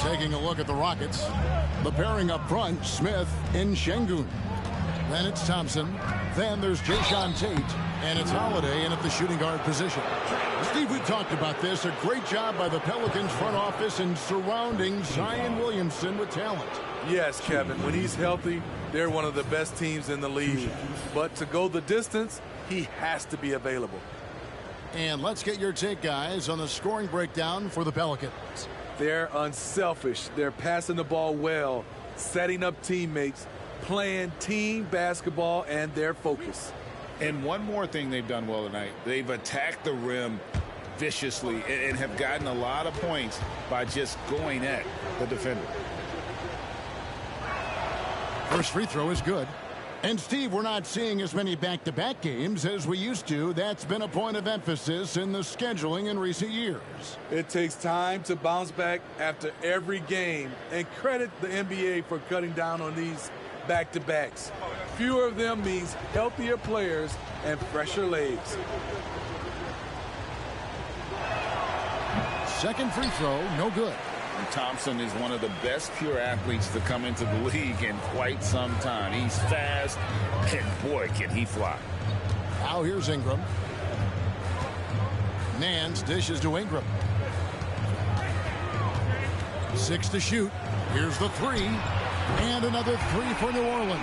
Taking a look at the Rockets. The pairing up front, Smith and Şengün. Then it's Thompson. Then there's Jayshawn Tate. And it's Holiday in at the shooting guard position. Steve, we talked about this. A great job by the Pelicans front office in surrounding Zion Williamson with talent. Yes, Kevin. When he's healthy, they're one of the best teams in the league. But to go the distance, he has to be available. And let's get your take, guys, on the scoring breakdown for the Pelicans. They're unselfish. They're passing the ball well, setting up teammates, playing team basketball, and their focus. And one more thing they've done well tonight. They've attacked the rim viciously and have gotten a lot of points by just going at the defender. First free throw is good. And, Steve, we're not seeing as many back-to-back games as we used to. That's been a point of emphasis in the scheduling in recent years. It takes time to bounce back after every game. And credit the NBA for cutting down on these back-to-backs. Fewer of them means healthier players and fresher legs. Second free throw, no good. And Thompson is one of the best pure athletes to come into the league in quite some time. He's fast, and boy, can he fly. Now here's Ingram. Nance dishes to Ingram. 6 to shoot. Here's the three. And another three for New Orleans.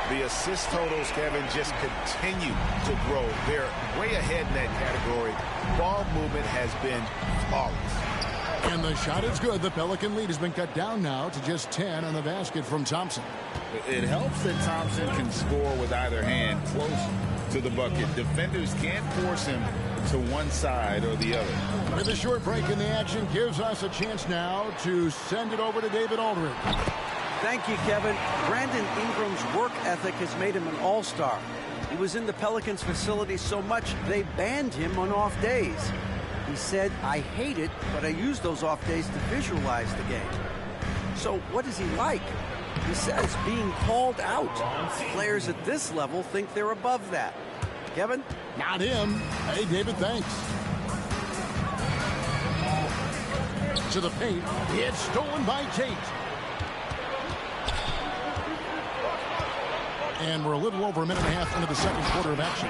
The assist totals, Kevin, just continue to grow. They're way ahead in that category. Ball movement has been flawless. And the shot is good. The Pelican lead has been cut down now to just 10 on the basket from Thompson. It helps that Thompson can score with either hand close to the bucket. Defenders can't force him to one side or the other. With a short break in the action gives us a chance now to send it over to David Aldridge. Thank you, Kevin. Brandon Ingram's work ethic has made him an all-star. He was in the Pelicans facility so much they banned him on off days. He said, "I hate it, but I use those off days to visualize the game." So what is he like? He says being called out. Players at this level think they're above that. Kevin? Not him. Hey, David, thanks. To the paint. It's stolen by Tate. And we're a little over a minute and a half into the second quarter of action.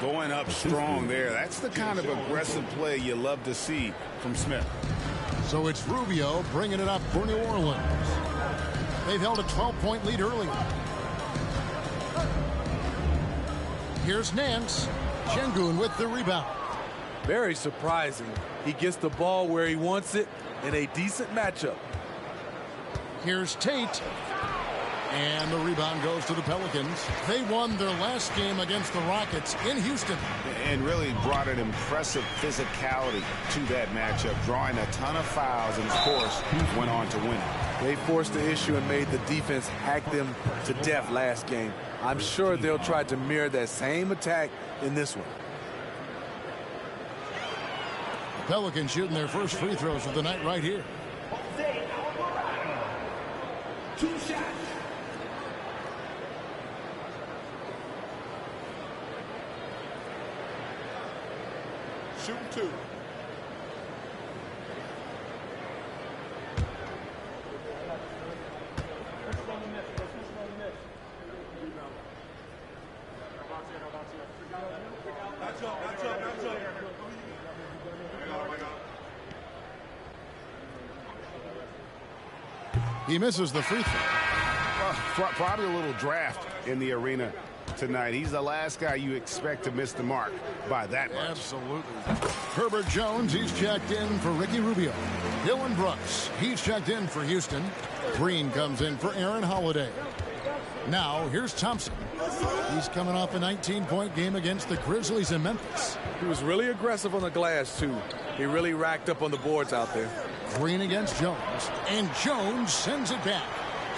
Going up strong there. That's the kind of aggressive play you love to see from Smith. So it's Rubio bringing it up for New Orleans. They've held a 12-point lead earlier. Here's Nance. Şengün with the rebound. Very surprising. He gets the ball where he wants it in a decent matchup. Here's Tate. And the rebound goes to the Pelicans. They won their last game against the Rockets in Houston. And really brought an impressive physicality to that matchup, drawing a ton of fouls, and, of course, went on to win it. They forced the issue and made the defense hack them to death last game. I'm sure they'll try to mirror that same attack in this one. The Pelicans shooting their first free throws of the night right here. 2 shots. Shoot 2. He misses the free throw. Well, probably a little draft in the arena tonight. He's the last guy you expect to miss the mark by that much. Absolutely. Herbert Jones, he's checked in for Ricky Rubio. Dylan Brooks, he's checked in for Houston. Green comes in for Aaron Holiday. Now, here's Thompson. He's coming off a 19-point game against the Grizzlies in Memphis. He was really aggressive on the glass, too. He really racked up on the boards out there. Green against Jones. And Jones sends it back.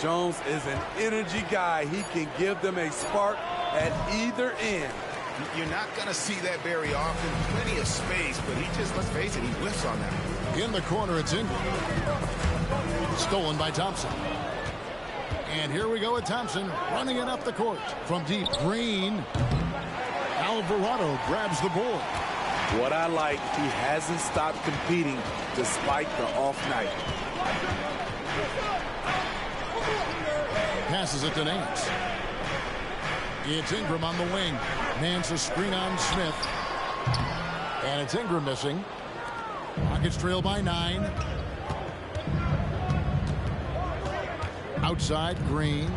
Jones is an energy guy. He can give them a spark at either end. You're not going to see that very often. Plenty of space, but he just, let's face it, he whiffs on that. In the corner, it's Ingram. Stolen by Thompson. And here we go with Thompson running it up the court. From deep, Green. Alvarado grabs the board. What I like, he hasn't stopped competing despite the off night. passes it to Nance. It's Ingram on the wing. Nance a screen on Smith. And it's Ingram missing. Rockets trail by 9. Outside, Green.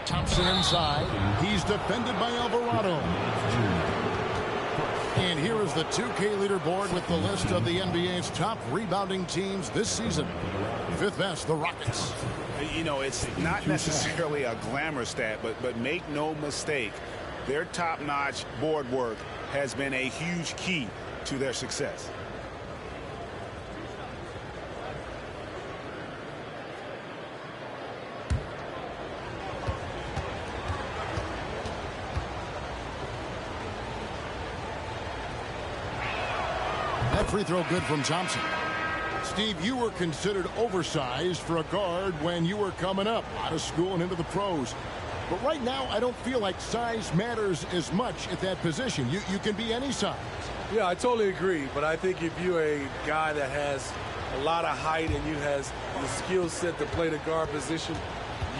Thompson inside. He's defended by Alvarado. And here is the 2K leaderboard with the list of the NBA's top rebounding teams this season. Fifth best, the Rockets. You know, it's not necessarily a glamour stat, but make no mistake, their top-notch board work has been a huge key to their success. That free throw good from Thompson. Steve, you were considered oversized for a guard when you were coming up out of school and into the pros. But right now, I don't feel like size matters as much at that position. You can be any size. Yeah, I totally agree. But I think if you're a guy that has a lot of height and you has the skill set to play the guard position,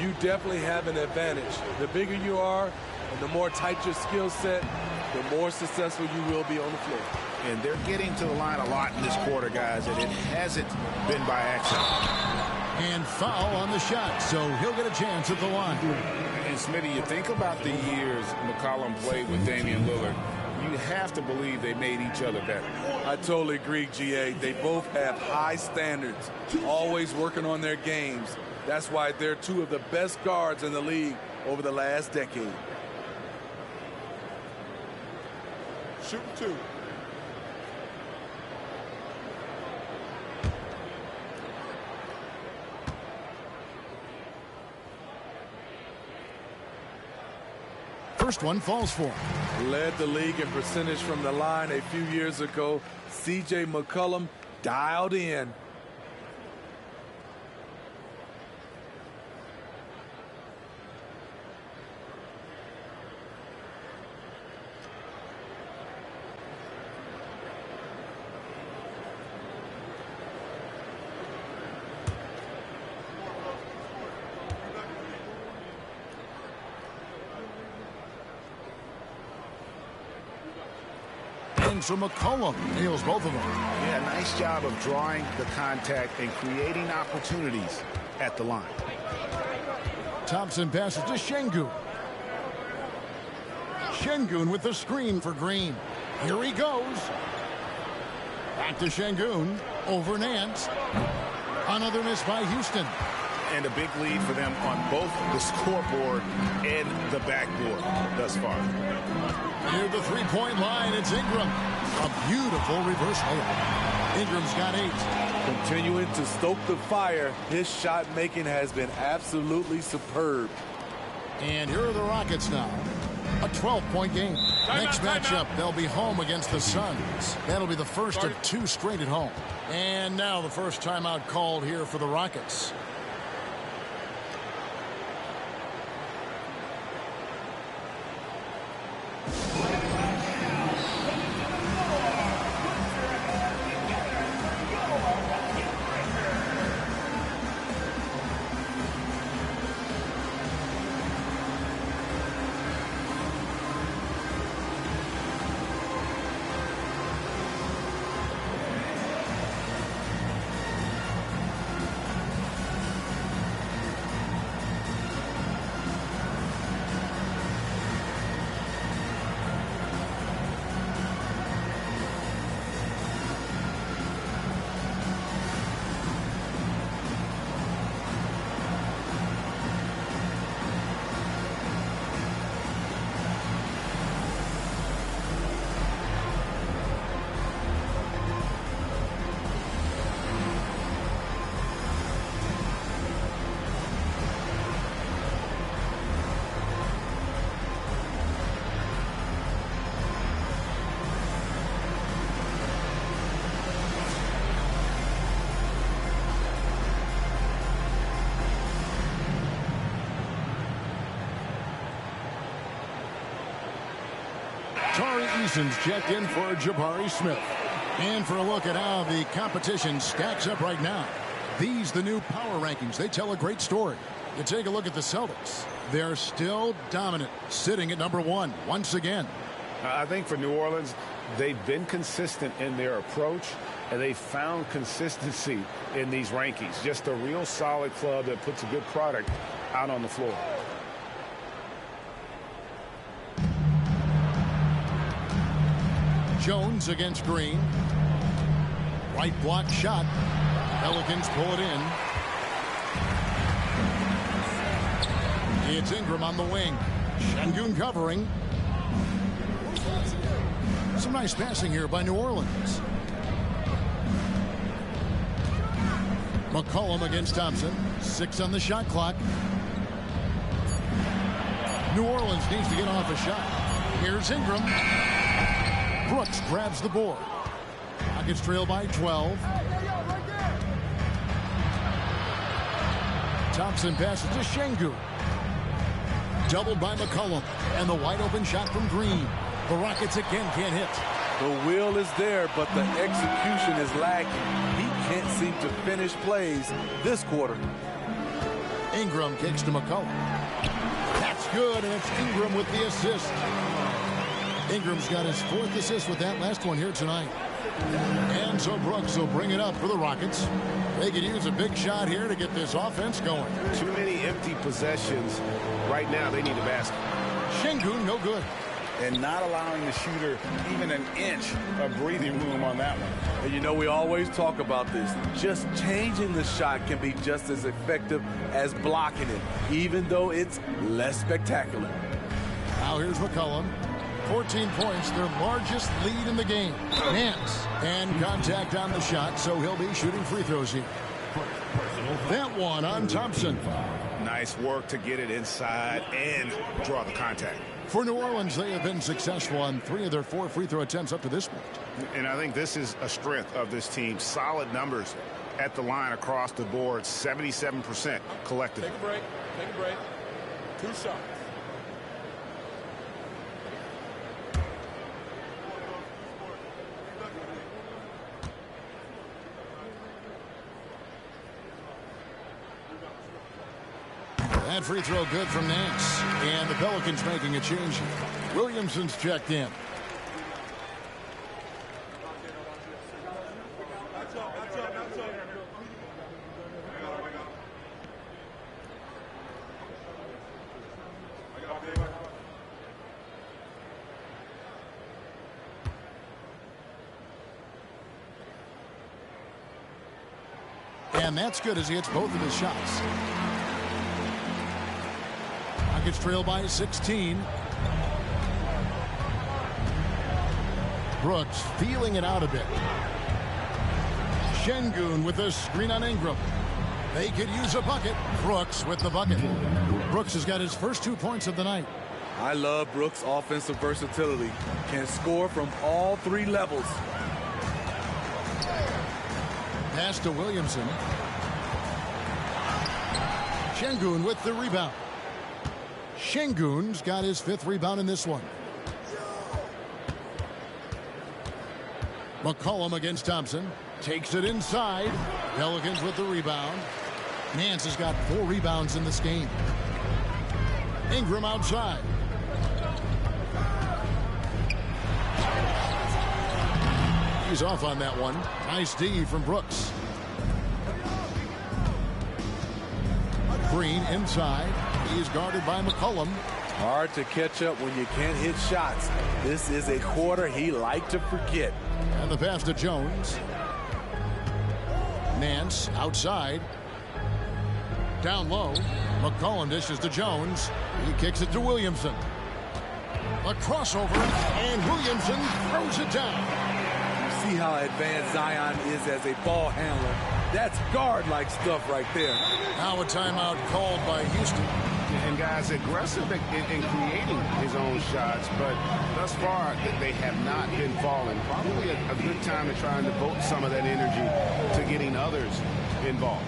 you definitely have an advantage. The bigger you are and the more tight your skill set, the more successful you will be on the floor. And they're getting to the line a lot in this quarter, guys, and it hasn't been by accident. And foul on the shot, so he'll get a chance at the line. And Smitty, you think about the years McCollum played with Damian Lillard, you have to believe they made each other better. I totally agree, GA. They both have high standards, always working on their games. That's why they're two of the best guards in the league over the last decade. Shoot 2. First one falls for him. Led the league in percentage from the line a few years ago. C.J. McCollum dialed in. So McCollum nails both of them. Yeah, nice job of drawing the contact and creating opportunities at the line. Thompson passes to Şengün. Şengün with the screen for Green. Here he goes. Back to Şengün. Over Nance. Another miss by Houston. And a big lead for them on both the scoreboard and the backboard thus far. Near the three-point line, it's Ingram. A beautiful reverse layup. Ingram's got 8. Continuing to stoke the fire, his shot making has been absolutely superb. And here are the Rockets now. A 12-point game. Next matchup, they'll be home against the Suns. That'll be the first of 2 straight at home. And now the first timeout called here for the Rockets. Tari Eason's checked in for Jabari Smith. And for a look at how the competition stacks up right now. These, the new power rankings, they tell a great story. You take a look at the Celtics. They're still dominant, sitting at number 1 once again. I think for New Orleans, they've been consistent in their approach, and they found consistency in these rankings. Just a real solid club that puts a good product out on the floor. Jones against Green. Right block shot. Pelicans pull it in. It's Ingram on the wing. Şengün covering. Some nice passing here by New Orleans. McCollum against Thompson. 6 on the shot clock. New Orleans needs to get off a shot. Here's Ingram. Brooks grabs the board. Rockets trail by 12. Thompson passes to Şengün. Doubled by McCollum. And the wide open shot from Green. The Rockets again can't hit. The will is there, but the execution is lacking. He can't seem to finish plays this quarter. Ingram kicks to McCollum. That's good, and it's Ingram with the assist. Ingram's got his 4th assist with that last one here tonight. And so Brooks will bring it up for the Rockets. They could use a big shot here to get this offense going. Too many empty possessions. Right now, they need a basket. Şengün, no good. And not allowing the shooter even an inch of breathing room on that one. And you know, we always talk about this. Just changing the shot can be just as effective as blocking it, even though it's less spectacular. Now here's McCollum. 14 points, their largest lead in the game. Nance. And contact on the shot, so he'll be shooting free throws here. That one on Thompson. Nice work to get it inside and draw the contact. For New Orleans, they have been successful on 3 of their 4 free throw attempts up to this point. And I think this is a strength of this team. Solid numbers at the line across the board. 77% collectively. Take a break. Take a break. 2 shots. That free throw good from Nance. And the Pelicans making a change. Williamson's checked in. And that's good as he hits both of his shots. Rockets trail by 16. Brooks feeling it out a bit. Şengün with a screen on Ingram. They could use a bucket. Brooks with the bucket. Brooks has got his first 2 points of the night. I love Brooks' offensive versatility. Can score from all 3 levels. Pass to Williamson. Şengün with the rebound. Şengün's got his 5th rebound in this one. McCollum against Thompson. Takes it inside. Pelicans with the rebound. Nance has got 4 rebounds in this game. Ingram outside. He's off on that one. Nice D from Brooks. Green inside. He's guarded by McCollum. Hard to catch up when you can't hit shots. This is a quarter he liked to forget. And the pass to Jones. Nance outside. Down low. McCollum dishes to Jones. He kicks it to Williamson. A crossover, and Williamson throws it down. You see how advanced Zion is as a ball handler. That's guard-like stuff right there. Now a timeout called by Houston. And guys, aggressive in creating his own shots, but thus far they have not been falling. Probably a good time to try and devote some of that energy to getting others involved.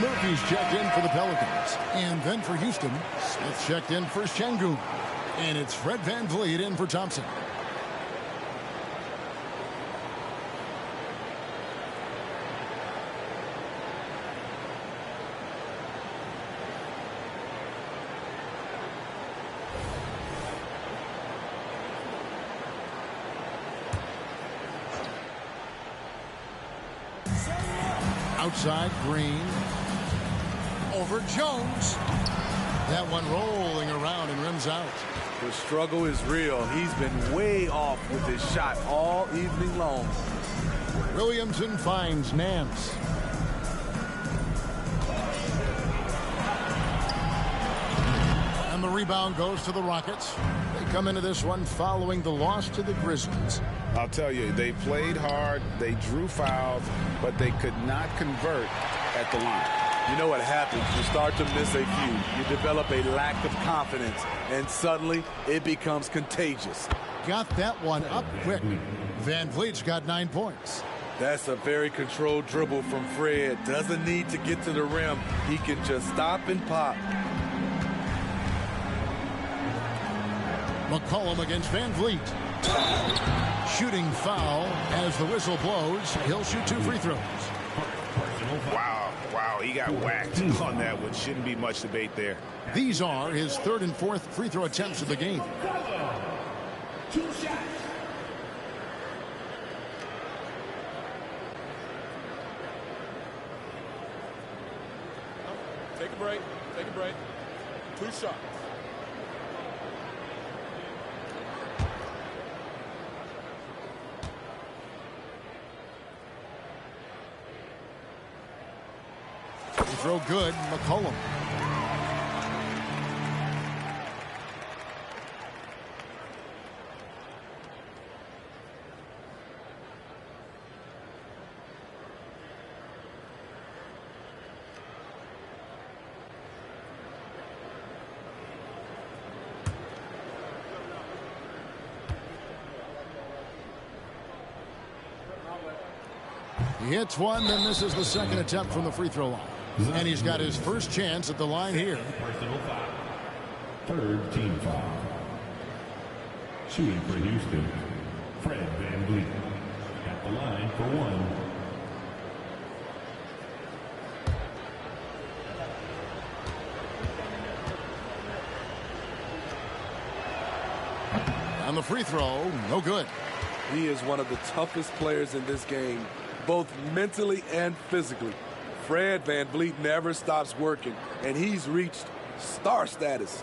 Murphy's checked in for the Pelicans. And then for Houston, Smith checked in for Şengün. And it's Fred VanVleet in for Thompson. Outside, Green. Over Jones. That one rolling around and rims out. The struggle is real. He's been way off with his shot all evening long. Williamson finds Nance. And the rebound goes to the Rockets. They come into this one following the loss to the Grizzlies. I'll tell you, they played hard, they drew fouls, but they could not convert at the line. You know what happens? You start to miss a few. You develop a lack of confidence, and suddenly it becomes contagious. Got that one up quick. VanVleet's got 9 points. That's a very controlled dribble from Fred. Doesn't need to get to the rim. He can just stop and pop. McCollum against VanVleet. Shooting foul as the whistle blows. He'll shoot 2 free throws. Wow, he got whacked on that one. Shouldn't be much debate there. These are his 3rd and 4th free throw attempts of the game. Take a break. Take a break. 2 shots. Throw good, McCollum. He hits one, then this is the 2nd attempt from the free throw line. And he's got his first chance at the line here. Personal foul. 3rd team foul. Shooting for Houston, Fred VanVleet. At the line for 1. On the free throw, no good. He is one of the toughest players in this game, both mentally and physically. Fred VanVleet never stops working, and he's reached star status.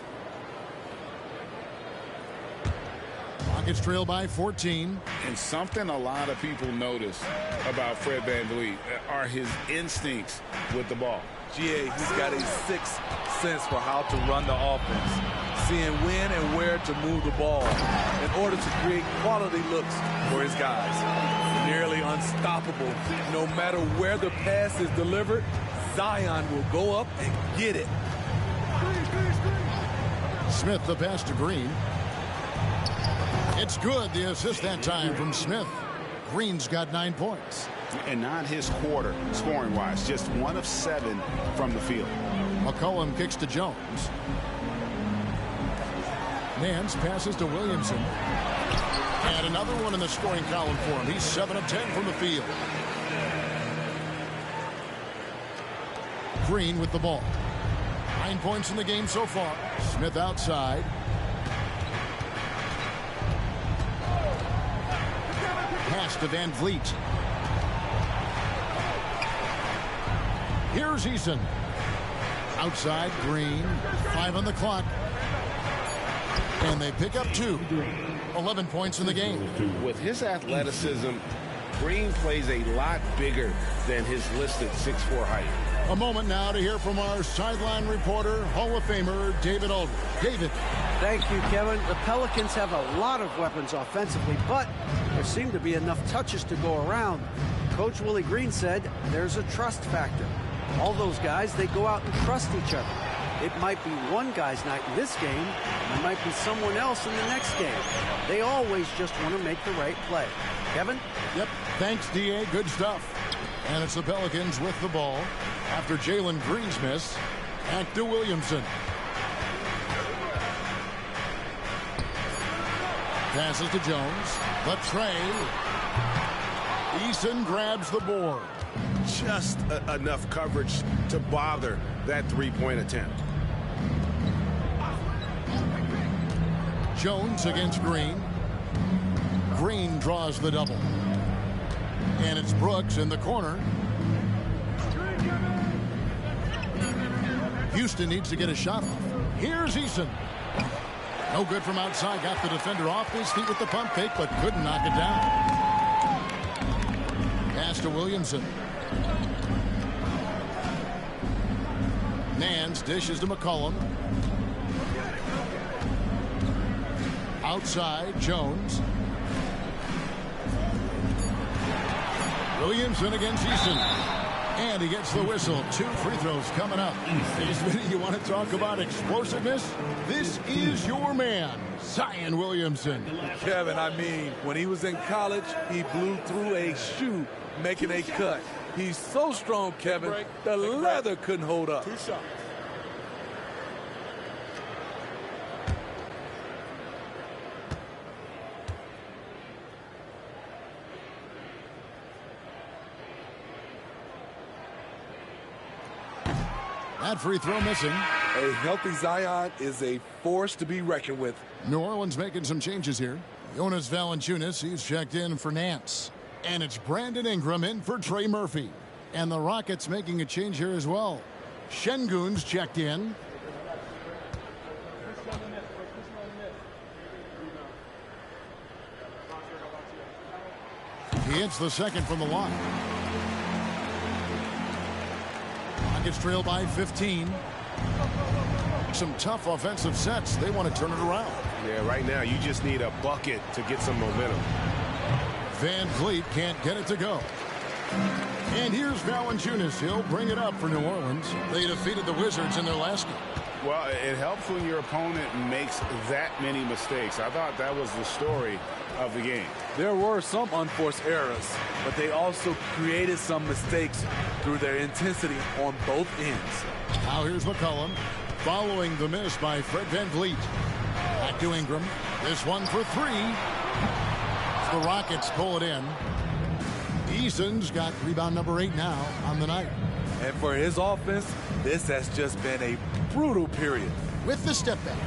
Rockets trail by 14. And something a lot of people notice about Fred VanVleet are his instincts with the ball. GA, he's got a 6th sense for how to run the offense, seeing when and where to move the ball in order to create quality looks for his guys. Nearly unstoppable. No matter where the pass is delivered, Zion will go up and get it. Smith the pass to Green. It's good. The assist that time from Smith. Green's got 9 points. And not his quarter, scoring-wise. Just 1 of 7 from the field. McCollum kicks to Jones. Nance passes to Williamson. And another one in the scoring column for him. He's 7 of 10 from the field. Green with the ball. 9 points in the game so far. Smith outside. Pass to VanVleet. Here's Eason. Outside, Green. 5 on the clock. And they pick up 2. 11 points in the game. With his athleticism, Green plays a lot bigger than his listed 6'4" height. A moment now to hear from our sideline reporter, Hall of Famer David Aldridge. David. Thank you, Kevin. The Pelicans have a lot of weapons offensively, but there seem to be enough touches to go around. Coach Willie Green said there's a trust factor. All those guys, they go out and trust each other. It might be one guy's night in this game. It might be someone else in the next game. They always just want to make the right play. Kevin? Yep. Thanks, D.A. Good stuff. And it's the Pelicans with the ball after Jalen Green's miss. Back to Williamson. Passes to Jones. The tray. Eason grabs the board. Just enough coverage to bother that three-point attempt. Jones against Green. Green draws the double. And it's Brooks in the corner. Houston needs to get a shot off. Here's Eason. No good from outside. Got the defender off his feet with the pump fake, but couldn't knock it down. Pass to Williamson. Nance dishes to McCollum. Outside, Jones. Williamson against Eason. And he gets the whistle. 2 free throws coming up. You want to talk about explosiveness? This is your man, Zion Williamson. Kevin, I mean, when he was in college, he blew through a shoe making a cut. He's so strong, Kevin, the leather couldn't hold up. 2 shots. That free throw missing. A healthy Zion is a force to be reckoned with. New Orleans making some changes here. Jonas Valanciunas, he's checked in for Nance. And it's Brandon Ingram in for Trey Murphy. And the Rockets making a change here as well. Şengün's checked in. He hits the second from the line. Rockets trail by 15. Some tough offensive sets. They want to turn it around. Yeah, right now you just need a bucket to get some momentum. Van Vliet can't get it to go. And here's Valanciunas. He'll bring it up for New Orleans. They defeated the Wizards in their last game. Well, it helps when your opponent makes that many mistakes. I thought that was the story of the game. There were some unforced errors, but they also created some mistakes through their intensity on both ends. Now here's McCollum following the miss by Fred Van Vliet. Back to Ingram. This one for 3. The Rockets pull it in. Eason's got rebound number 8 now on the night. And for his offense, this has just been a brutal period. With the step back.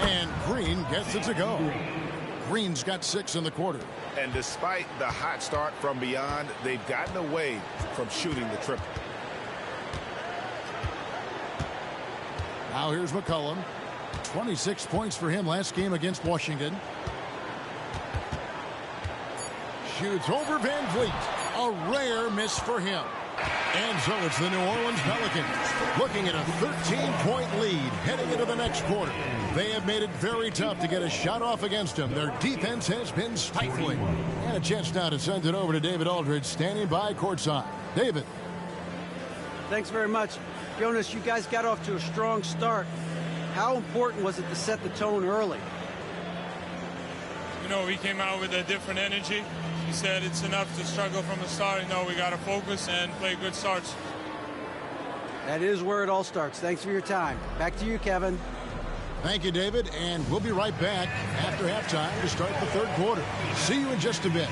And Green gets it to go. Green's got 6 in the quarter. And despite the hot start from beyond, they've gotten away from shooting the triple. Now here's McCollum. 26 points for him last game against Washington. Shoots over Van Vliet. A rare miss for him. And so it's the New Orleans Pelicans looking at a 13-point lead heading into the next quarter. They have made it very tough to get a shot off against them. Their defense has been stifling. And a chance now to send it over to David Aldridge standing by courtside. David. Thanks very much. Jonas, you guys got off to a strong start. How important was it to set the tone early? You know, we came out with a different energy. He said it's enough to struggle from the start. You know, we got to focus and play good starts. That is where it all starts. Thanks for your time. Back to you, Kevin. Thank you, David. And we'll be right back after halftime to start the third quarter. See you in just a bit.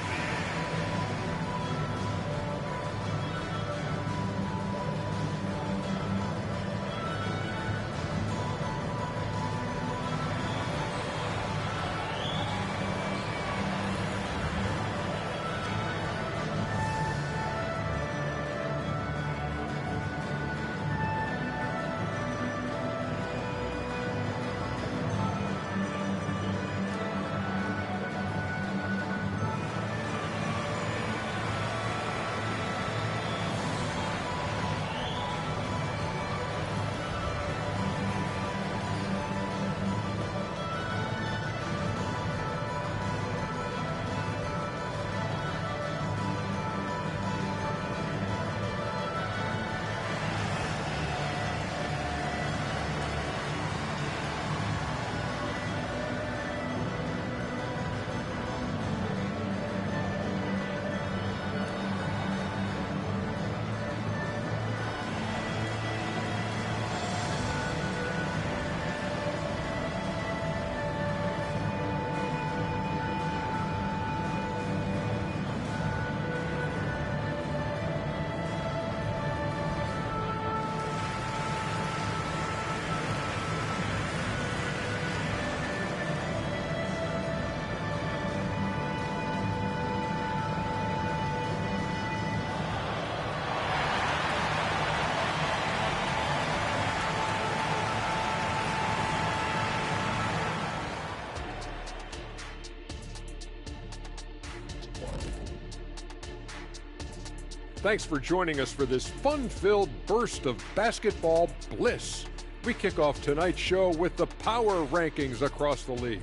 Thanks for joining us for this fun-filled burst of basketball bliss. We kick off tonight's show with the power rankings across the league.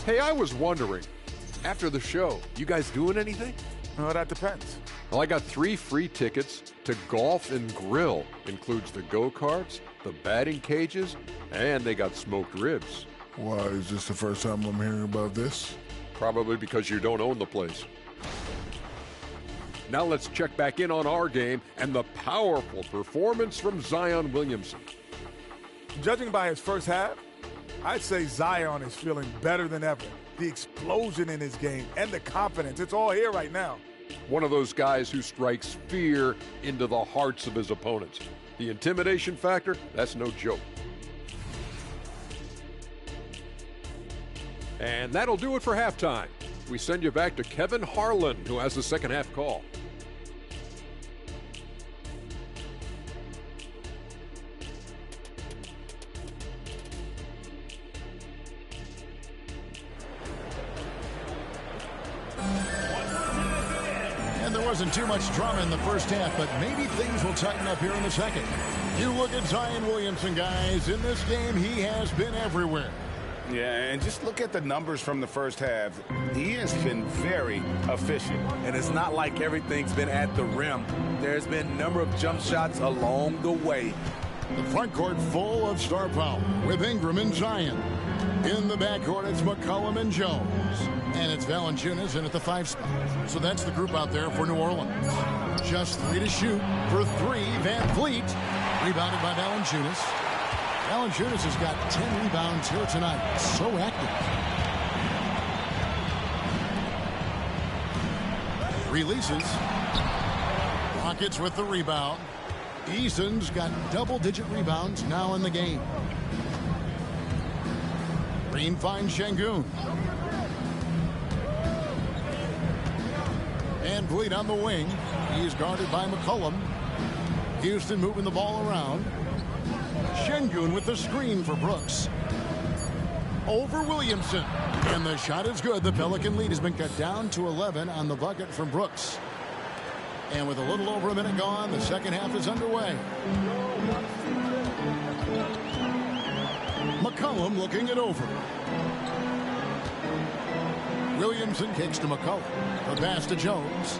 Hey, I was wondering, after the show, you guys doing anything? Well, that depends. Well, I got 3 free tickets to Golf and Grill. Includes the go-karts, the batting cages, and they got smoked ribs. Why, is this the first time I'm hearing about this? Probably because you don't own the place. Now let's check back in on our game and the powerful performance from Zion Williamson. Judging by his first half, I'd say Zion is feeling better than ever. The explosion in his game and the confidence, it's all here right now. One of those guys who strikes fear into the hearts of his opponents. The intimidation factor, that's no joke. And that'll do it for halftime. We send you back to Kevin Harlan, who has the second half call. And there wasn't too much drama in the first half, but maybe things will tighten up here in the second. You look at Zion Williamson, guys. In this game, he has been everywhere. Yeah, and just look at the numbers from the first half. He has been very efficient. And it's not like everything's been at the rim. There's been a number of jump shots along the way. The front court full of star power with Ingram and Zion. In the backcourt, it's McCollum and Jones. And it's Valanciunas in at the 5 spot. So that's the group out there for New Orleans. Just 3 to shoot. For 3, Van Fleet. Rebounded by Valanciunas. Valanciunas has got 10 rebounds here tonight. So active. Releases. Rockets with the rebound. Eason's got double-digit rebounds now in the game. Green finds Şengün. And Vliet on the wing. He's guarded by McCollum. Houston moving the ball around. Şengün with the screen for Brooks. Over Williamson. And the shot is good. The Pelican lead has been cut down to 11 on the bucket from Brooks. And with a little over a minute gone, the second half is underway. McCollum looking it over. Williamson kicks to McCollum. The pass to Jones.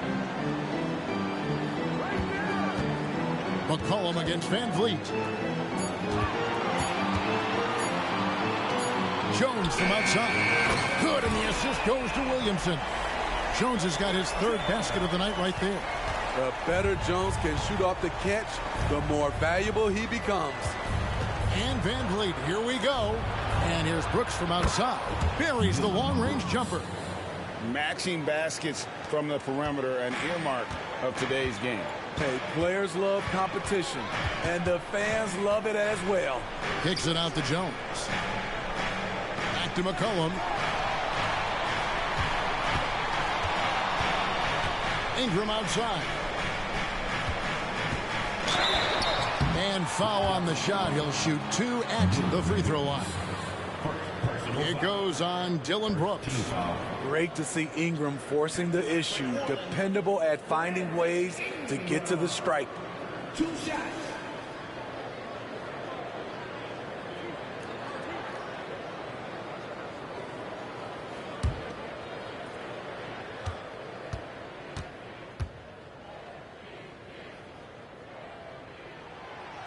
McCollum against Van Vliet. Jones from outside. Good, and the assist goes to Williamson. Jones has got his 3rd basket of the night right there. The better Jones can shoot off the catch, the more valuable he becomes. And Van Vliet, here we go. And here's Brooks from outside. Buries the long-range jumper. Matching baskets from the perimeter, an earmark of today's game. Hey, players love competition, and the fans love it as well. Kicks it out to Jones. Back to McCollum. Ingram outside. And foul on the shot. He'll shoot 2 at the free throw line. It goes on Dylan Brooks. Great to see Ingram forcing the issue, dependable at finding ways to get to the stripe. 2 shots.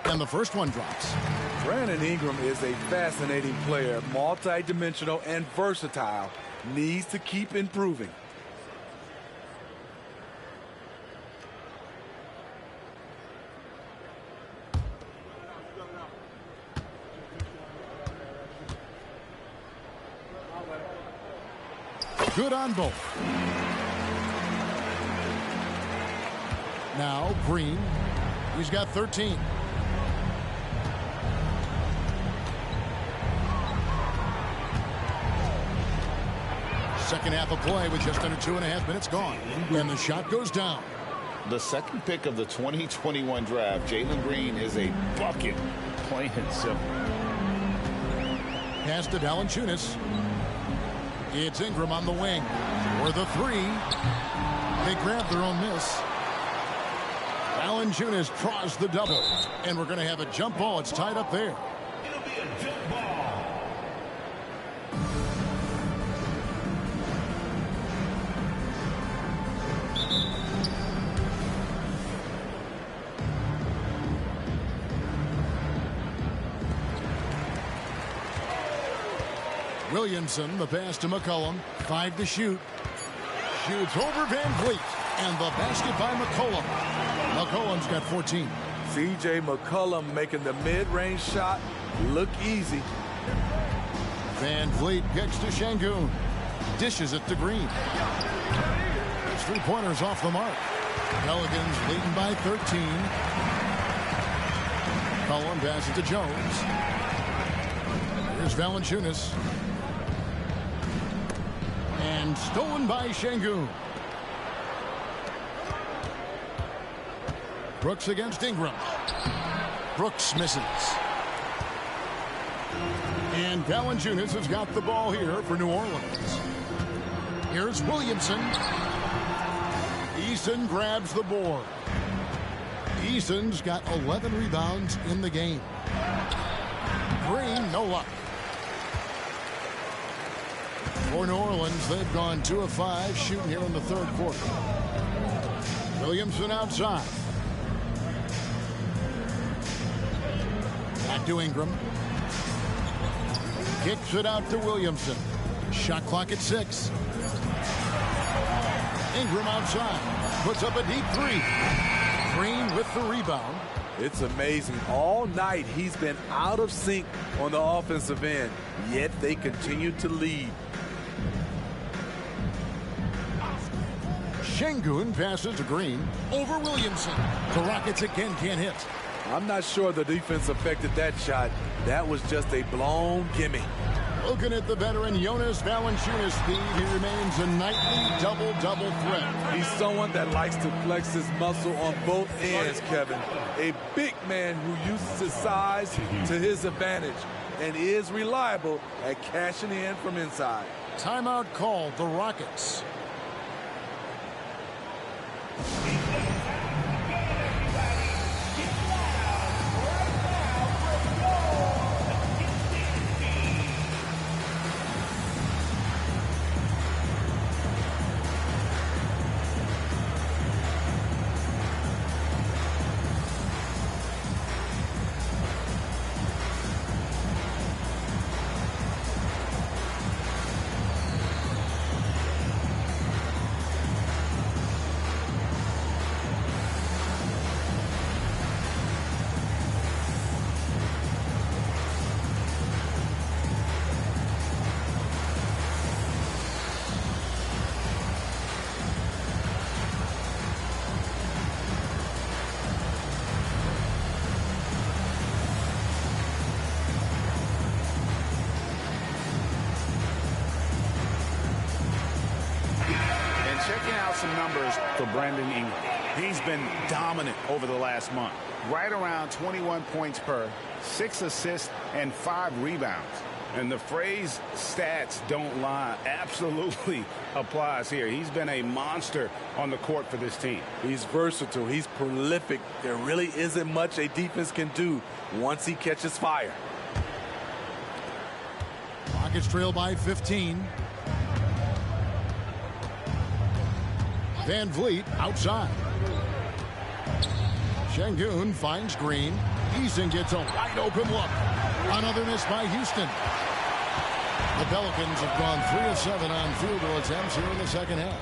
And the first one drops. Brandon Ingram is a fascinating player, multi-dimensional and versatile. Needs to keep improving. Good on both. Now Green. He's got 13. Second half of play with just under 2.5 minutes gone. And the shot goes down. The second pick of the 2021 draft, Jalen Green, is a bucket, plain and simple. Pass to Valanciunas. It's Ingram on the wing for the 3. They grab their own miss. Valanciunas draws the double. And we're going to have a jump ball. It's tied up there. It'll be a jump ball. Williamson, the pass to McCollum. 5 to shoot. Shoots over Van Vliet. And the basket by McCollum. McCollum's got 14. C.J. McCollum making the mid-range shot look easy. Van Vliet kicks to Şengün. Dishes it to Green. There's 3-pointers off the mark. Pelicans leading by 13. McCollum passes to Jones. Here's Valanciunas. And stolen by Şengün. Brooks against Ingram. Brooks misses. And Valanciunas has got the ball here for New Orleans. Here's Williamson. Eason grabs the board. Eason's got 11 rebounds in the game. Green, no luck. For New Orleans, they've gone 2 of 5 shooting here in the third quarter. Williamson outside. Back to Ingram. Kicks it out to Williamson. Shot clock at 6. Ingram outside. Puts up a deep 3. Green with the rebound. It's amazing. All night he's been out of sync on the offensive end, yet they continue to lead. Şengün passes to Green over Williamson. The Rockets again can't hit. I'm not sure the defense affected that shot. That was just a blown gimme. Looking at the veteran Jonas Valanciunas' speed, he remains a nightly double-double threat. He's someone that likes to flex his muscle on both ends, Kevin. A big man who uses his size to his advantage and is reliable at cashing in from inside. Timeout called, the Rockets. Checking out some numbers for Brandon Ingram. He's been dominant over the last month. Right around 21 points per, 6 assists, and 5 rebounds. And the phrase stats don't lie absolutely applies here. He's been a monster on the court for this team. He's versatile. He's prolific. There really isn't much a defense can do once he catches fire. Rockets trail by 15. Van Vliet outside. Şengün finds Green. Eason gets a wide open look. Another miss by Houston. The Pelicans have gone 3 of 7 on field goal attempts here in the second half.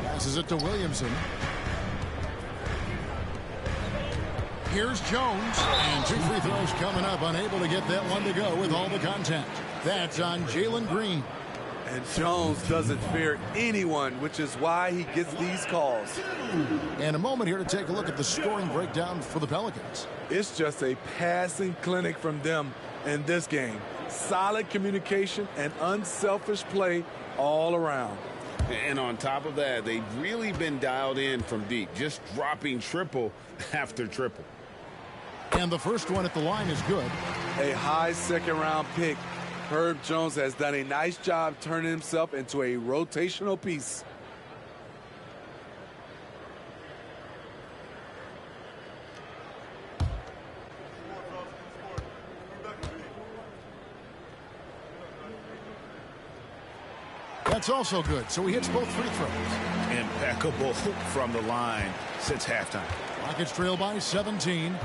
Passes it to Williamson. Here's Jones. And 2 free throws coming up. Unable to get that one to go with all the contact. That's on Jalen Green. And Jones doesn't fear anyone, which is why he gets these calls. And a moment here to take a look at the scoring breakdown for the Pelicans. It's just a passing clinic from them in this game. Solid communication and unselfish play all around. And on top of that, they've really been dialed in from deep, just dropping triple after triple. And the first one at the line is good. A high second-round pick. Herb Jones has done a nice job turning himself into a rotational piece. That's also good. So he hits both free throws. Impeccable from the line since halftime. Rockets trail by 17.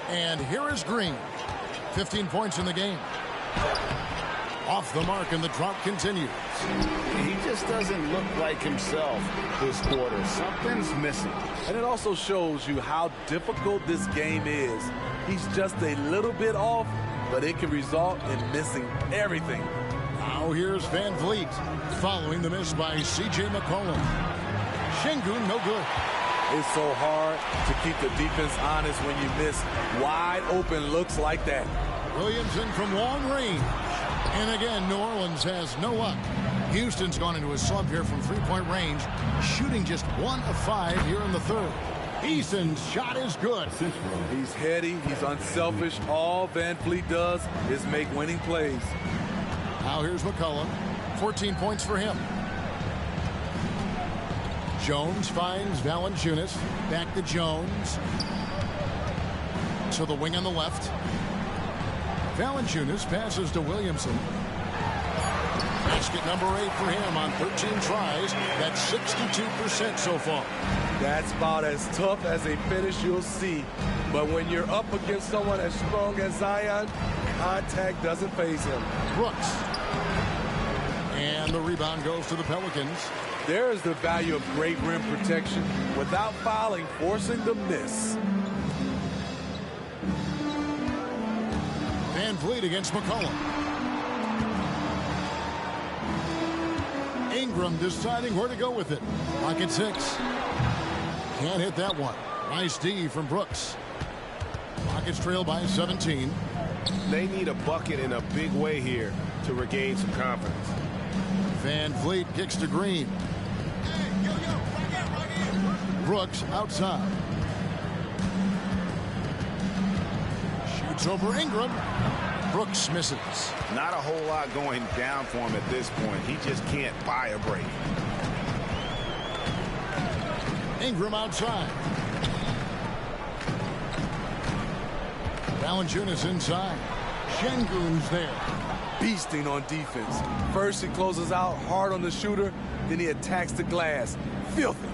And here is Green. 15 points in the game. Off the mark, and the drop continues. He just doesn't look like himself this quarter. Something's missing. And it also shows you how difficult this game is. He's just a little bit off, but it can result in missing everything. Now here's Van Vliet following the miss by C.J. McCollum. Şengün, no good. It's so hard to keep the defense honest when you miss wide open looks like that. Williamson from long range. And again, New Orleans has no luck. Houston's gone into a slump here from three-point range, shooting just 1 of 5 here in the third. Eason's shot is good. He's heady, he's unselfish. All Van Vliet does is make winning plays. Now here's McCollum. 14 points for him. Jones finds Valanciunas. Back to Jones. To the wing on the left. Valanciunas passes to Williamson. Basket number 8 for him on 13 tries. That's 62% so far. That's about as tough as a finish you'll see. But when you're up against someone as strong as Zion, contact doesn't faze him. Brooks. And the rebound goes to the Pelicans. There is the value of great rim protection without fouling, forcing the miss. Van Vliet against McCollum. Ingram deciding where to go with it. Pocket 6. Can't hit that one. Nice D from Brooks. Rockets trail by 17. They need a bucket in a big way here to regain some confidence. Van Vliet kicks to Green. Brooks outside. Shoots over Ingram. Brooks misses. Not a whole lot going down for him at this point. He just can't buy a break. Ingram outside. Valanciunas inside. Şengün's there. Beasting on defense. First he closes out hard on the shooter, then he attacks the glass. Filthy.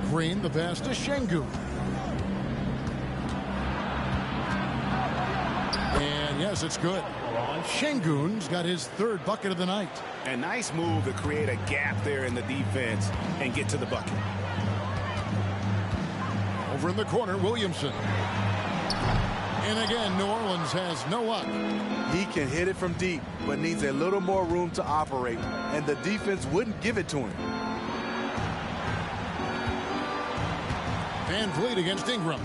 Green, the pass to Şengün. And yes, it's good. Şengün's got his third bucket of the night. A nice move to create a gap there in the defense and get to the bucket. Over in the corner, Williamson. And again, New Orleans has no luck. He can hit it from deep, but needs a little more room to operate, and the defense wouldn't give it to him. Van Vliet against Ingram.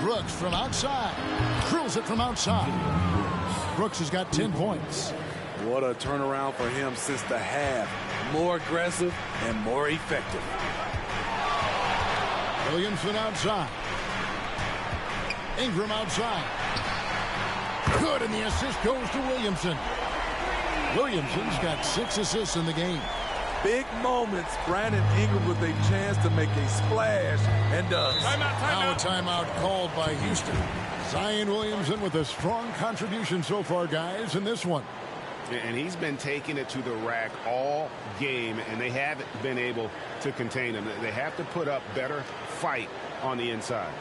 Brooks from outside. Drills it from outside. Brooks has got 10 points. What a turnaround for him since the half. More aggressive and more effective. Williamson outside. Ingram outside. Good, and the assist goes to Williamson. Williamson's got 6 assists in the game. Big moments. Brandon Ingram with a chance to make a splash, and does. Now a timeout called by Houston. Zion Williamson with a strong contribution so far, guys, in this one. And he's been taking it to the rack all game, and they haven't been able to contain him. They have to put up better fight on the inside.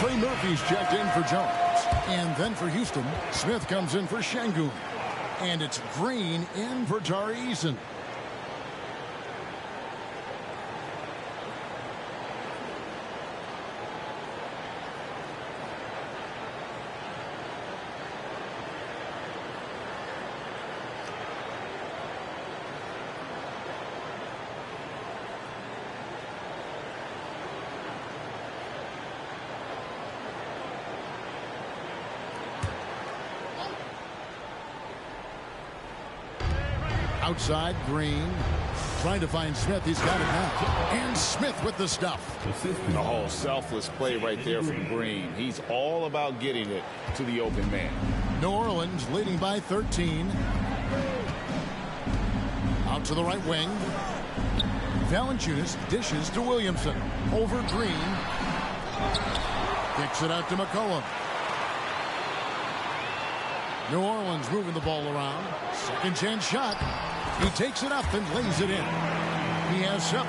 Trey Murphy's checked in for Jones. And then for Houston, Smith comes in for Şengün. And it's Green in for Tari Eason. Outside, Green trying to find Smith. He's got it now. And Smith with the stuff. The whole selfless play right there from Green. He's all about getting it to the open man. New Orleans leading by 13. Out to the right wing. Valanciunas dishes to Williamson. Over Green. Kicks it out to McCollum. New Orleans moving the ball around. Second chance shot. He takes it up and lays it in. He has 7.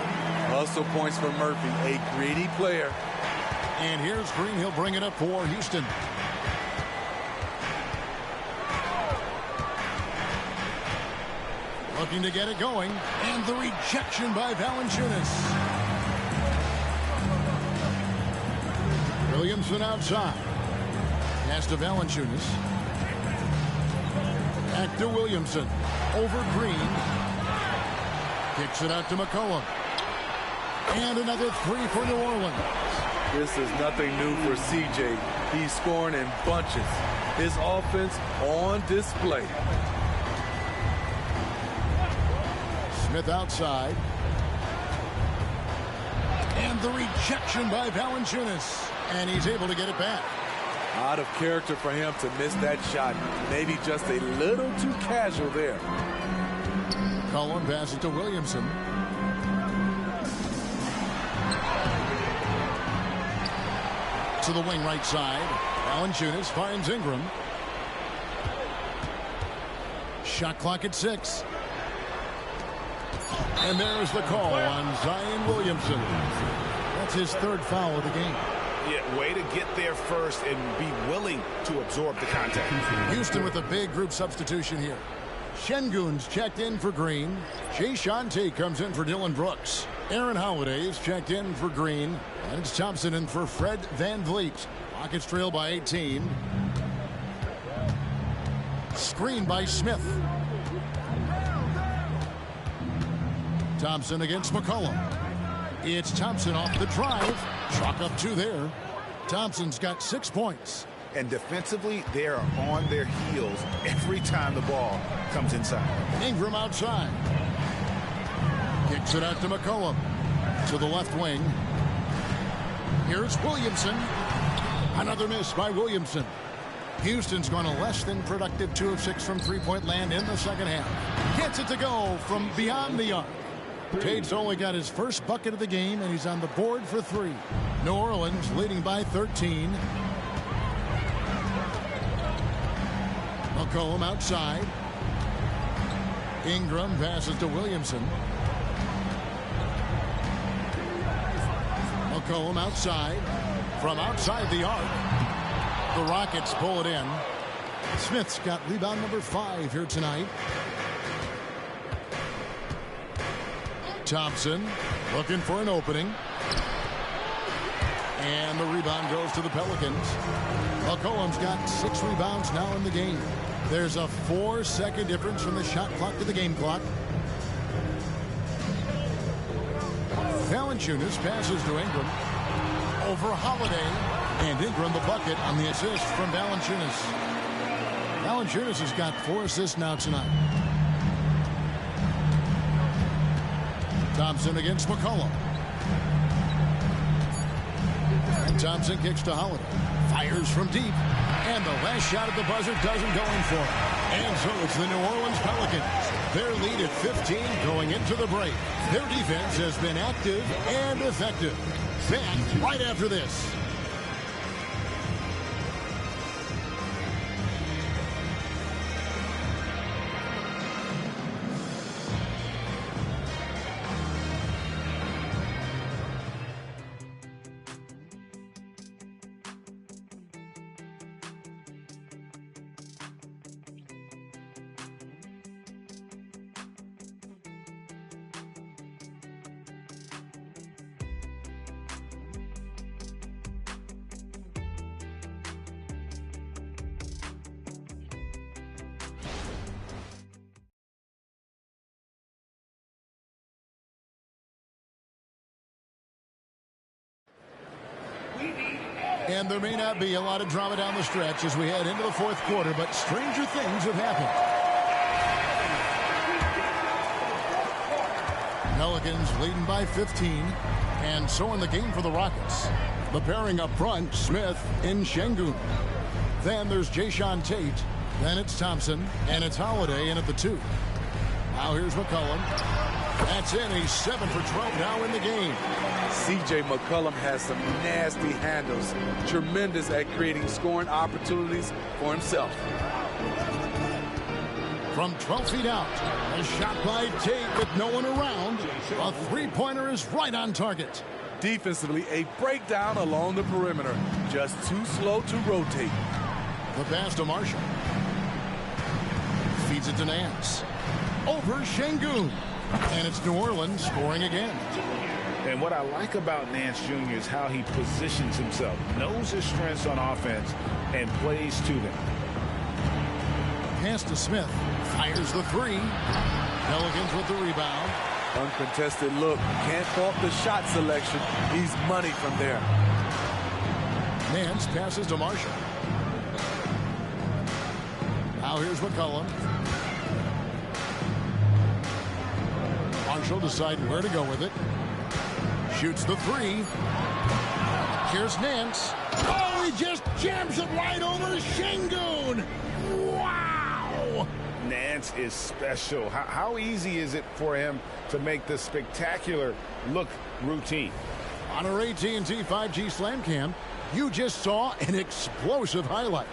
Hustle points for Murphy, a greedy player. And here's Green. He'll bring it up for Houston. Looking to get it going. And the rejection by Valanciunas. Williamson outside. Pass to Valanciunas. Back to Williamson. Over Green. Kicks it out to McCollum. And another 3 for New Orleans. This is nothing new for CJ. He's scoring in bunches. His offense on display. Smith outside. And the rejection by Valanciunas. And he's able to get it back. Out of character for him to miss that shot. Maybe just a little too casual there. Cullen passes to Williamson. To the wing right side. Valanciunas finds Ingram. Shot clock at 6. And there's the call on Zion Williamson. That's his 3rd foul of the game. Yeah, way to get there first and be willing to absorb the contact. Houston with a big group substitution here. Şengün's checked in for Green. Jae'Sean Tate comes in for Dylan Brooks. Aaron Holiday's checked in for Green. And it's Thompson in for Fred VanVleet. Rockets trail by 18. Screen by Smith. Thompson against McCollum. It's Thompson off the drive. Chalk up 2 there. Thompson's got 6 points. And defensively, they're on their heels every time the ball comes inside. Ingram outside. Kicks it out to McCollum. To the left wing. Here's Williamson. Another miss by Williamson. Houston's gone a less than productive 2 of 6 from three-point land in the second half. Gets it to go from beyond the arc. Tate's only got his first bucket of the game, and he's on the board for 3. New Orleans leading by 13. McCollum outside. Ingram passes to Williamson. McCollum outside. From outside the arc. The Rockets pull it in. Smith's got rebound number 5 here tonight. Thompson looking for an opening. And the rebound goes to the Pelicans. McCollum's got 6 rebounds now in the game. There's a 4-second difference from the shot clock to the game clock. Valanciunas passes to Ingram. Over Holiday. And Ingram the bucket on the assist from Valanciunas. Valanciunas has got 4 assists now tonight. Thompson against McCollum. And Thompson kicks to Holiday. Fires from deep. And the last shot at the buzzer doesn't go in for him. And so it's the New Orleans Pelicans. Their lead at 15 going into the break. Their defense has been active and effective. Back right after this. And there may not be a lot of drama down the stretch as we head into the fourth quarter, but stranger things have happened. Pelicans leading by 15, and so in the game for the Rockets. The pairing up front, Smith and Şengün. Then there's Jayshawn Tate. Then it's Thompson, and it's Holiday in at the 2. Now here's McCollum. That's in. He's 7 for 12 now in the game. C.J. McCollum has some nasty handles. Tremendous at creating scoring opportunities for himself. From 12 feet out, a shot by Tate with no one around. A three-pointer is right on target. Defensively, a breakdown along the perimeter. Just too slow to rotate. The pass to Marshall. Feeds it to Nance. Over Şengün. And it's New Orleans scoring again. And what I like about Nance Jr. is how he positions himself, knows his strengths on offense, and plays to them. Pass to Smith. Fires the 3. Pelicans with the rebound. Uncontested look. Can't fault the shot selection. He's money from there. Nance passes to Marshall. Now here's McCollum. Marshall deciding where to go with it. Shoots the 3. Here's Nance. Oh, he just jams it right over Şengün. Wow! Nance is special. How easy is it for him to make the spectacular look routine? On our AT&T 5G Slam Cam, you just saw an explosive highlight.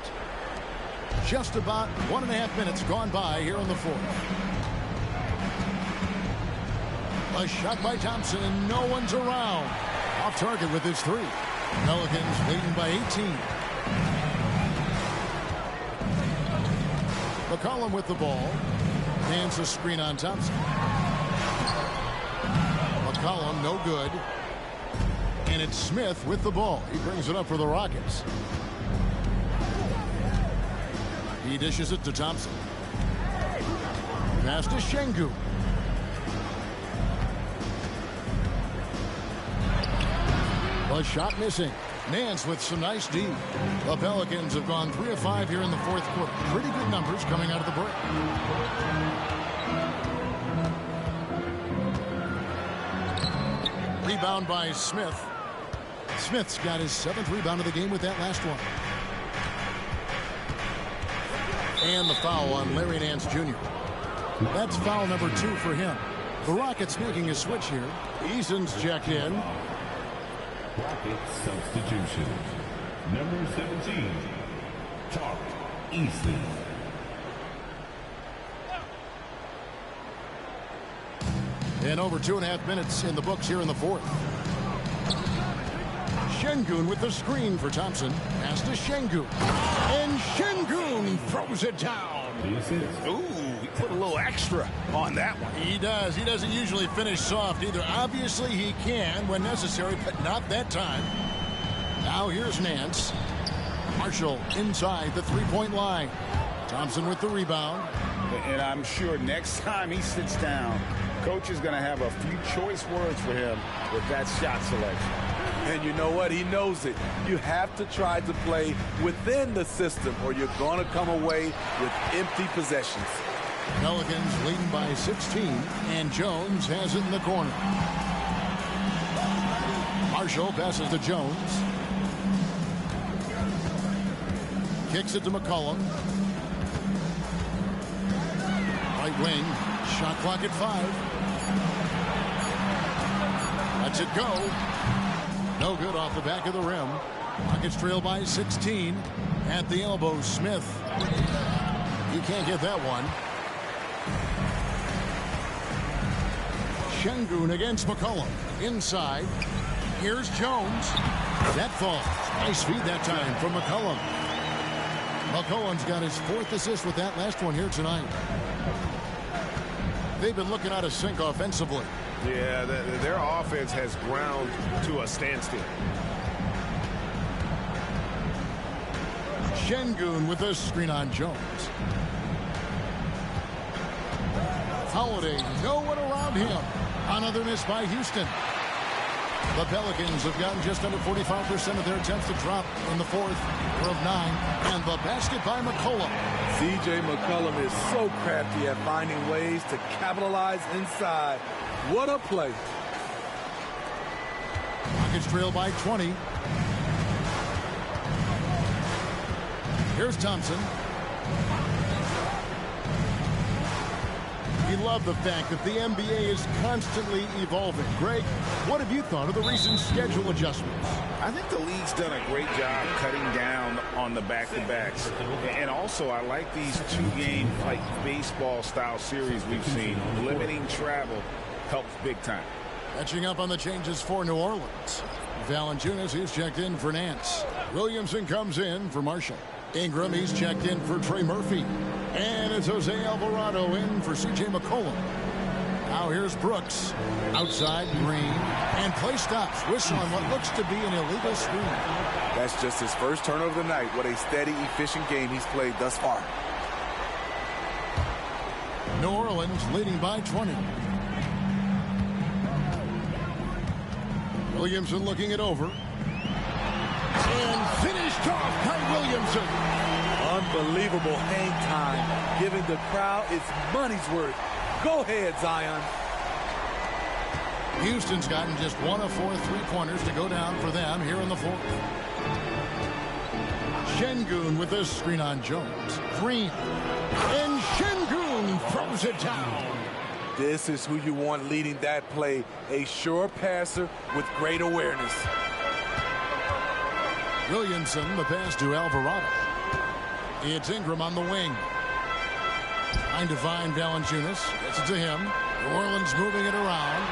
Just about 1.5 minutes gone by here in the fourth. A shot by Thompson, and no one's around. Off target with his 3. Pelicans leading by 18. McCollum with the ball. Hands a screen on Thompson. McCollum, no good. And it's Smith with the ball. He brings it up for the Rockets. He dishes it to Thompson. Pass to Şengün. A shot missing. Nance with some nice D. The Pelicans have gone 3 of 5 here in the fourth quarter. Pretty good numbers coming out of the break. Rebound by Smith. Smith's got his 7th rebound of the game with that last one. And the foul on Larry Nance Jr. That's foul number 2 for him. The Rockets making a switch here. Eason's checked in. Rocket substitution. Number 17, Tariq Eason. And over 2.5 minutes in the books here in the fourth. Şengün with the screen for Thompson. Pass to Şengün. And Şengün throws it down. Ooh, he put a little extra on that one. He does. He doesn't usually finish soft either. Obviously, he can when necessary, but not that time. Now here's Nance. Marshall inside the three-point line. Thompson with the rebound. And I'm sure next time he sits down, coach is going to have a few choice words for him with that shot selection. And you know what? He knows it. You have to try to play within the system or you're going to come away with empty possessions. Pelicans leading by 16, and Jones has it in the corner. Marshall passes to Jones. Kicks it to McCollum. Right wing. Shot clock at 5. Lets it go. No good off the back of the rim. Rockets trail by 16. At the elbow, Smith. He can't get that one. Şengün against McCollum. Inside. Here's Jones. That falls. Nice feed that time from McCollum. McCollum's got his 4th assist with that last one here tonight. They've been looking out of sync offensively. Yeah, their offense has ground to a standstill. Şengün with a screen on Jones. Holiday, no one around him. Another miss by Houston. The Pelicans have gotten just under 45% of their attempts to drop in the fourth. They're of 9. And the basket by McCollum. C.J. McCollum is so crafty at finding ways to capitalize inside. What a play. Rockets trail by 20. Here's Thompson. We love the fact that the NBA is constantly evolving. Greg, what have you thought of the recent schedule adjustments? I think the league's done a great job cutting down on the back-to-backs. And also, I like these two-game, like, baseball-style series we've seen. Limiting travel helps big time. Catching up on the changes for New Orleans. Valanciunas, he's checked in for Nance. Williamson comes in for Marshall. Ingram, he's checked in for Trey Murphy. And it's Jose Alvarado in for C.J. McCollum. Now here's Brooks. Outside Green. And play stops. Whistle on what looks to be an illegal screen. That's just his first turnover of the night. What a steady, efficient game he's played thus far. New Orleans leading by 20. Williamson looking it over. And finished off by Williamson. Unbelievable hang time, giving the crowd its money's worth. Go ahead, Zion. Houston's gotten just 1 of 4 three-pointers to go down for them here in the fourth. Şengün with this screen on Jones. Green. And Şengün throws it down. This is who you want leading that play. A sure passer with great awareness. Williamson, the pass to Alvarado. It's Ingram on the wing. Trying to find Valanciunas. Gets it to him. New Orleans moving it around.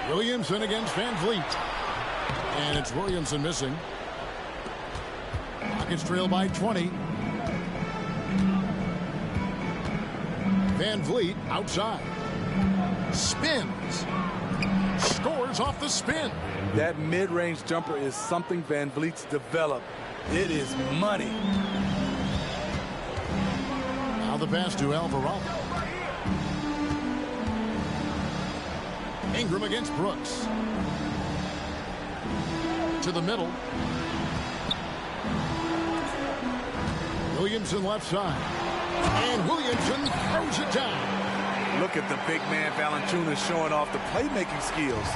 Williamson against Van Vliet. And it's Williamson missing. Rockets trail by 20. Van Vliet outside. Spins. Scores off the spin. That mid-range jumper is something Van Vliet's developed. It is money. Now the pass to Alvarado. Ingram against Brooks. To the middle. Williamson left side. And Williamson throws it down. Look at the big man Valanciunas showing off the playmaking skills.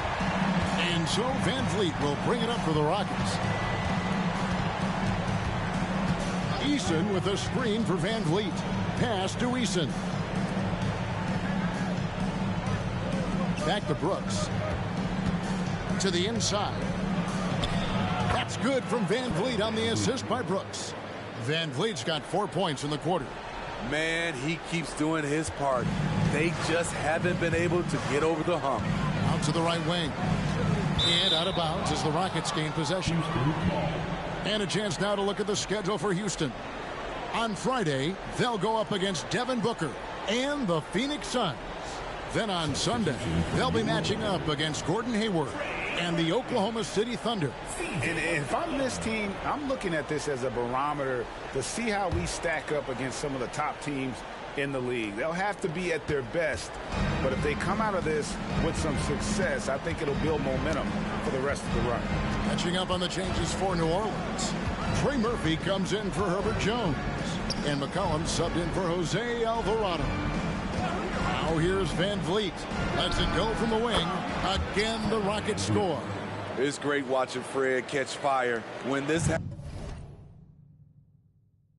And so Van Vliet will bring it up for the Rockets. Eason with a screen for Van Vliet. Pass to Eason. Back to Brooks. To the inside. That's good from Van Vliet on the assist by Brooks. Van Vliet's got 4 points in the quarter. Man, he keeps doing his part. They just haven't been able to get over the hump. Out to the right wing. And out of bounds as the Rockets gain possession. And a chance now to look at the schedule for Houston. On Friday, they'll go up against Devin Booker and the Phoenix Suns. Then on Sunday, they'll be matching up against Gordon Hayward and the Oklahoma City Thunder. And if I'm this team, I'm looking at this as a barometer to see how we stack up against some of the top teams in the league. They'll have to be at their best, but if they come out of this with some success, I think it'll build momentum for the rest of the run. Catching up on the changes for New Orleans. Trey Murphy comes in for Herbert Jones, and McCollum subbed in for Jose Alvarado. Now here's Van Vliet. Lets it go from the wing. Again, the Rockets score. It's great watching Fred catch fire. When this happens,